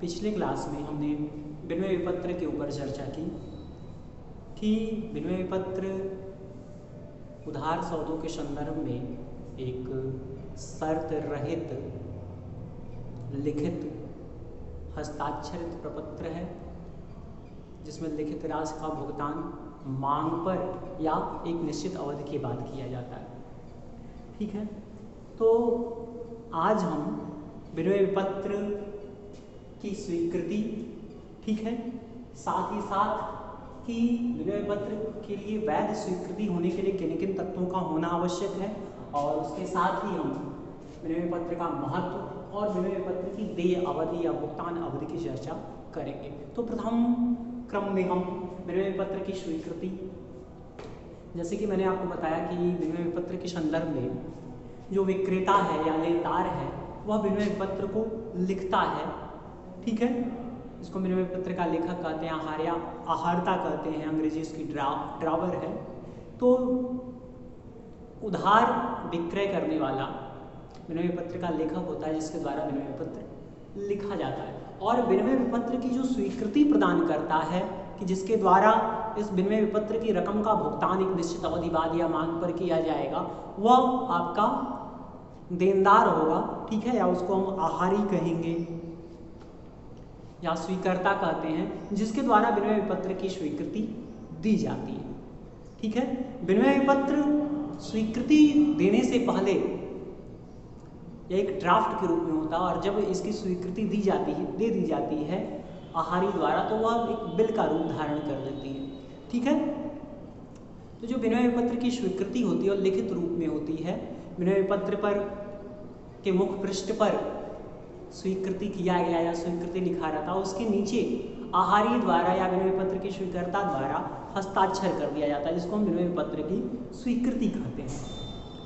पिछले क्लास में हमने विनिमय विपत्र के ऊपर चर्चा की कि विनिमय विपत्र उधार सौदों के संदर्भ में एक शर्त रहित लिखित हस्ताक्षरित प्रपत्र है जिसमें लिखित राशि का भुगतान मांग पर या एक निश्चित अवधि के बाद किया जाता है। ठीक है, तो आज हम विनिमय विपत्र की स्वीकृति, ठीक है, साथ ही साथ कि विनिमय विपत्र के लिए वैध स्वीकृति होने के लिए किन किन तत्वों का होना आवश्यक है और उसके साथ ही हम विनिमय विपत्र का महत्व और विनिमय विपत्र की देय अवधि या भुगतान अवधि की चर्चा करेंगे। तो प्रथम क्रम में हम विनिमय विपत्र की स्वीकृति, जैसे कि मैंने आपको बताया कि विनिमय विपत्र के संदर्भ में जो विक्रेता है या लेनदार है वह विनिमय विपत्र को लिखता है। ठीक है, इसको विनिमय विपत्र का लेखक कहते हैं, आहारता कहते हैं, अंग्रेजी इसकी ड्रावर है। तो उधार विक्रय करने वाला विनिमय विपत्र का लेखक होता है जिसके द्वारा विनिमय विपत्र लिखा जाता है। और विनिमय विपत्र की जो स्वीकृति प्रदान करता है कि जिसके द्वारा इस विनिमय विपत्र की रकम का भुगतान एक निश्चित अवधि बाद या मांग पर किया जाएगा, वह आपका देनदार होगा। ठीक है, या उसको हम आहारी कहेंगे या स्वीकर्ता कहते हैं, जिसके द्वारा विनिमय विपत्र की स्वीकृति दी जाती है। ठीक है, विनिमय विपत्र स्वीकृति देने से पहले यह एक ड्राफ्ट के रूप में होता है और जब इसकी स्वीकृति दे दी जाती है आहारी द्वारा, तो वह एक बिल का रूप धारण कर लेती है। ठीक है, तो जो विनिमय विपत्र की स्वीकृति होती है और लिखित रूप में होती है, विनिमय विपत्र पर के मुख पृष्ठ पर स्वीकृति किया गया या स्वीकृति लिखा रहता है, उसके नीचे आहारी द्वारा या विनिमय विपत्र की स्वीकर्ता द्वारा हस्ताक्षर कर दिया जाता है, जिसको हम विनिमय विपत्र की स्वीकृति कहते हैं।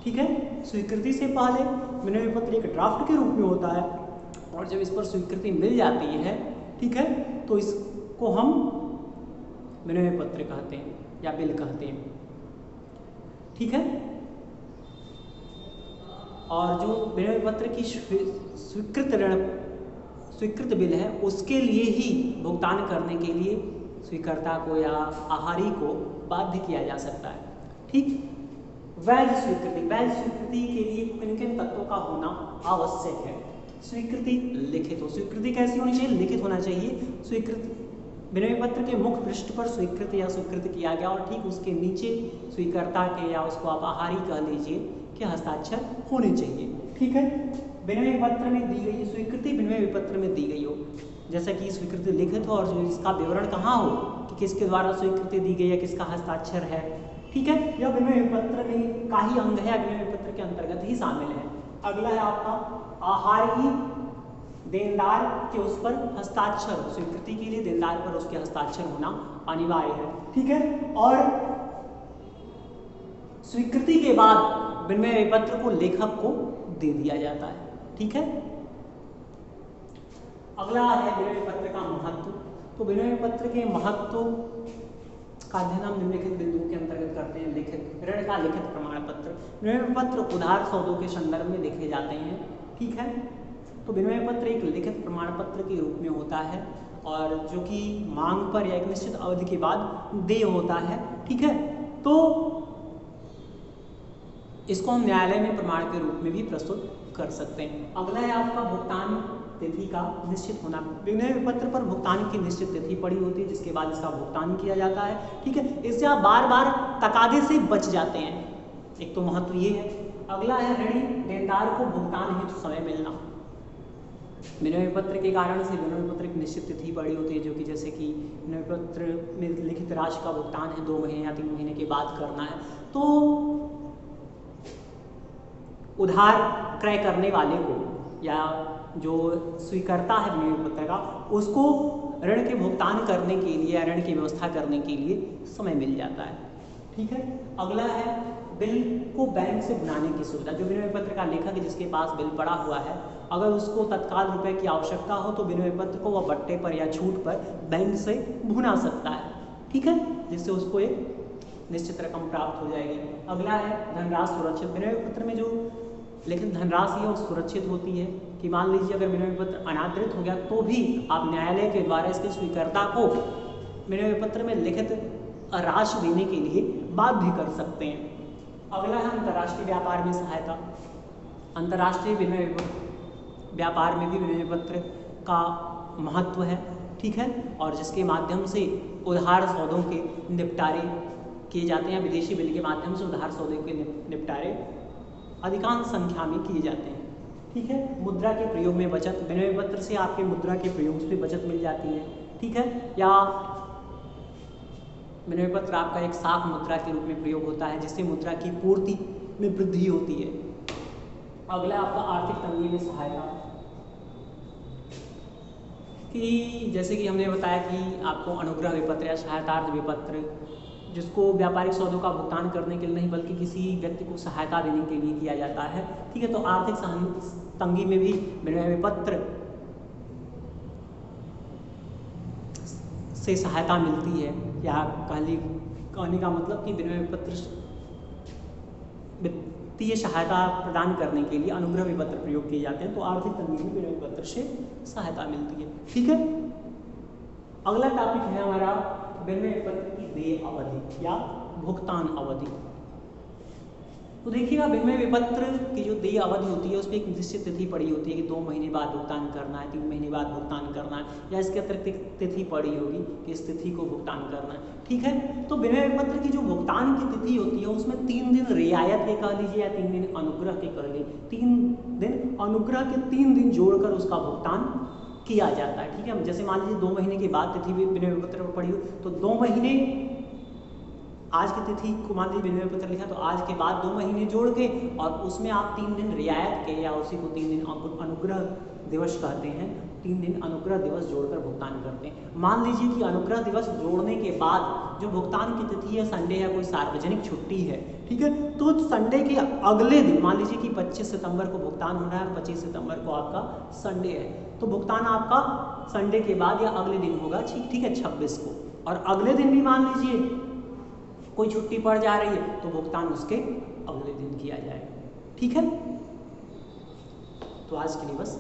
ठीक है, स्वीकृति से पहले विनिमय विपत्र एक ड्राफ्ट के रूप में होता है और जब इस पर स्वीकृति मिल जाती है, ठीक है, तो इसको हम विनिमय पत्र कहते हैं या बिल कहते हैं। ठीक है, और जो विनिमय पत्र की स्वीकृत बिल है उसके लिए ही भुगतान करने के लिए स्वीकर्ता को या आहारी को बाध्य किया जा सकता है। ठीक, वैध स्वीकृति के लिए किन किन तत्वों का होना आवश्यक है। स्वीकृति लिखित हो। स्वीकृति कैसी होनी चाहिए? लिखित होना चाहिए। स्वीकृति विनिमय पत्र के मुख्य पृष्ठ पर स्वीकृत या स्वीकृत किया गया और ठीक उसके नीचे स्वीकर्ता के या उसको आप आहारी कह लीजिए कि हस्ताक्षर होने चाहिए। ठीक है, विनिमय पत्र में दी गई स्वीकृति विनिमय पत्र में दी गई हो, जैसा कि स्वीकृति लिखित हो और जो इसका विवरण कहाँ हो कि किसके द्वारा स्वीकृति दी गई है, किसका हस्ताक्षर है। ठीक है, यह विनिमय पत्र में का ही अंग है, विनिमय पत्र के अंतर्गत ही शामिल है। अगला है आपका आहारी देनदार के उस पर हस्ताक्षर, स्वीकृति के लिए देनदार पर उसके हस्ताक्षर होना अनिवार्य है। ठीक है, और स्वीकृति के बाद विनिमय पत्र को लेखक को दे दिया जाता है। ठीक है, अगला है विनिमय पत्र का महत्व। तो विनिमय पत्र के महत्व का अध्ययन हम निम्नलिखित बिंदुओं के अंतर्गत करते हैं। लिखित ऋण का लिखित प्रमाण पत्र। विनिमय पत्र उधार सौदों के संदर्भ में लिखे जाते हैं। ठीक है, तो विनिमय पत्र एक लिखित प्रमाण पत्र के रूप में होता है और जो कि मांग पर या एक निश्चित अवधि के बाद देय होता है। ठीक है, तो इसको हम न्यायालय में प्रमाण के रूप में भी प्रस्तुत कर सकते हैं। अगला है आपका भुगतान तिथि का निश्चित होना। विनिमय पत्र पर भुगतान की निश्चित तिथि पड़ी होती है जिसके बाद इसका भुगतान किया जाता है। ठीक है, इससे आप बार बार तकादे से बच जाते हैं। एक तो महत्व ये है। अगला है ऋणी देनदार को भुगतान हेतु समय मिलना। विनिमय पत्र के कारण से विनिमय पत्र की निश्चित तिथि पड़ी होती है, जो कि जैसे कि विनिमय पत्र में लिखित राशि का भुगतान है 2 महीने या 3 महीने के बाद करना है, तो उधार क्रय करने वाले को या जो स्वीकर्ता है विनिमय पत्र का, उसको ऋण के भुगतान करने के लिए या ऋण की व्यवस्था करने के लिए समय मिल जाता है। ठीक है, अगला है बिल को बैंक से भुनाने की सुविधा। जो विनिमय पत्र का लेखक है जिसके पास बिल पड़ा हुआ है, अगर उसको तत्काल रुपए की आवश्यकता हो तो विनिमय पत्र को वह बट्टे पर या छूट पर बैंक से भुना सकता है। ठीक है, जिससे उसको एक निश्चित रकम प्राप्त हो जाएगी। अगला है धनराशि सुरक्षित। विनिमय पत्र में जो लेकिन धनराशि है वो सुरक्षित होती है। कि मान लीजिए अगर विनिमय पत्र अनादृत हो गया तो भी आप न्यायालय के द्वारा इसके स्वीकर्ता को विनिमय पत्र में लिखित राशि देने के लिए बाध्य कर सकते हैं। अगला है अंतर्राष्ट्रीय व्यापार में सहायता। अंतर्राष्ट्रीय विनिमय व्यापार में भी विनिमय पत्र का महत्व है, ठीक है, और जिसके माध्यम से उधार सौदों के निपटारे किए जाते हैं। विदेशी बिल के माध्यम से उधार सौदों के निपटारे अधिकांश संख्या में किए जाते हैं, ठीक है। मुद्रा के प्रयोग में बचत, विनिमय पत्र से आपके मुद्रा के प्रयोग से बचत मिल जाती है, ठीक है, या विनिमय पत्र आपका एक साख मुद्रा के रूप में प्रयोग होता है जिससे मुद्रा की पूर्ति में वृद्धि होती है। अगला आपका आर्थिक तंगी में सहायता, कि जैसे कि हमने बताया कि आपको अनुग्रह विपत्र या सहायतार्थ विपत्र, जिसको व्यापारिक सौदों का भुगतान करने के लिए नहीं बल्कि किसी व्यक्ति को सहायता देने के लिए किया जाता है, ठीक है। तो आर्थिक तंगी में भी विनिमय पत्र से सहायता मिलती है, या कहने का मतलब कि विनिमय पत्र वित्तीय सहायता प्रदान करने के लिए अनुग्रह विपत्र प्रयोग किए जाते हैं। तो आर्थिक तंगी में विनिमय पत्र से सहायता मिलती है, ठीक है। अगला टॉपिक है हमारा विनिमय पत्र की देय अवधि या भुगतान अवधि। तो देखिएगा विनिमय विपत्र की जो देय अवधि होती है उसमें एक निश्चित तिथि पड़ी होती है कि 2 महीने बाद भुगतान करना है, 3 महीने बाद भुगतान करना है, या इसके अतिरिक्त तिथि पड़ी होगी कि इस तिथि को भुगतान करना है, ठीक है। तो विनिमय पत्र की जो भुगतान की तिथि होती है उसमें 3 दिन रियायत के कह लीजिए या 3 दिन अनुग्रह के कह लीजिए, 3 दिन अनुग्रह के 3 दिन जोड़कर उसका भुगतान किया जाता है, ठीक है। जैसे मान लीजिए 2 महीने के बाद तिथि भी विनिमय पत्र पर पड़ी हो तो 2 महीने आज की तिथि को मान लीजिए विनिमय पत्र लिखा तो आज के बाद 2 महीने जोड़ के और उसमें आप 3 दिन रियायत के या उसी को 3 दिन अनुग्रह दिवस कहते हैं, 3 दिन अनुग्रह दिवस जोड़कर भुगतान करते हैं। मान लीजिए कि अनुग्रह दिवस जोड़ने के बाद जो भुगतान की तिथि है संडे है, कोई सार्वजनिक छुट्टी है, ठीक है, तो संडे के अगले दिन मान लीजिए कि 25 सितंबर को भुगतान हो रहा है, 25 सितंबर को आपका संडे है, तो भुगतान आपका संडे के बाद या अगले दिन होगा, ठीक है, 26 को। और अगले दिन भी मान लीजिए कोई छुट्टी पड़ जा रही है तो भुगतान उसके अगले दिन किया जाएगा, ठीक है। तो आज के लिए बस